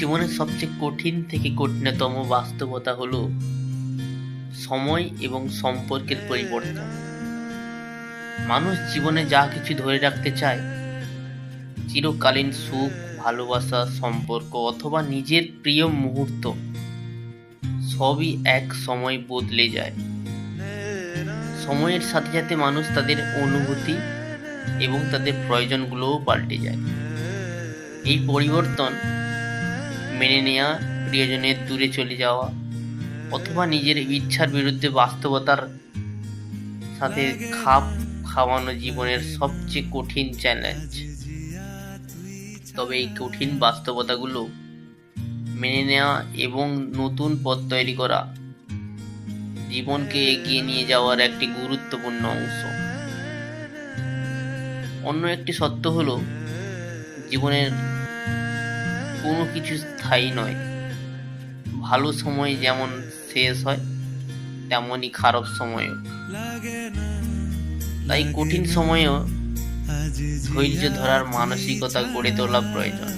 জীবনের সবচেয়ে কঠিন থেকে কঠিনতম বাস্তবতা হলো সময় এবং সম্পর্কের পরিবর্তন। মানুষ জীবনে যা কিছু ধরে রাখতে চায়, চিরকালীন সুখ, ভালোবাসা, সম্পর্ক অথবা নিজের প্রিয় মুহূর্ত, সবই এক সময় বদলে যায়। সময়ের সাথে সাথে মানুষ তাদের অনুভূতি এবং তাদের প্রয়োজনগুলোও পাল্টে যায়। এই পরিবর্তন মেনে নেওয়া, প্রিয়জনের দূরে চলে যাওয়া অথবা নিজের ইচ্ছার বিরুদ্ধে বাস্তবতার সাথে খাপ খাওয়ানো জীবনের সবচেয়ে কঠিন চ্যালেঞ্জ। তবে এই কঠিন বাস্তবতাগুলো মেনে নেওয়া এবং নতুন পথ তৈরি করা জীবনকে এগিয়ে নিয়ে যাওয়ার একটি গুরুত্বপূর্ণ অংশ। অন্য একটি সত্য হলো, জীবনের কোনো কিছু স্থায়ী নয়। ভালো সময় যেমন শেষ হয়, তেমনই খারাপ সময়ও। তাই কঠিন সময়েও ধৈর্য ধরার মানসিকতা গড়ে তোলা প্রয়োজন।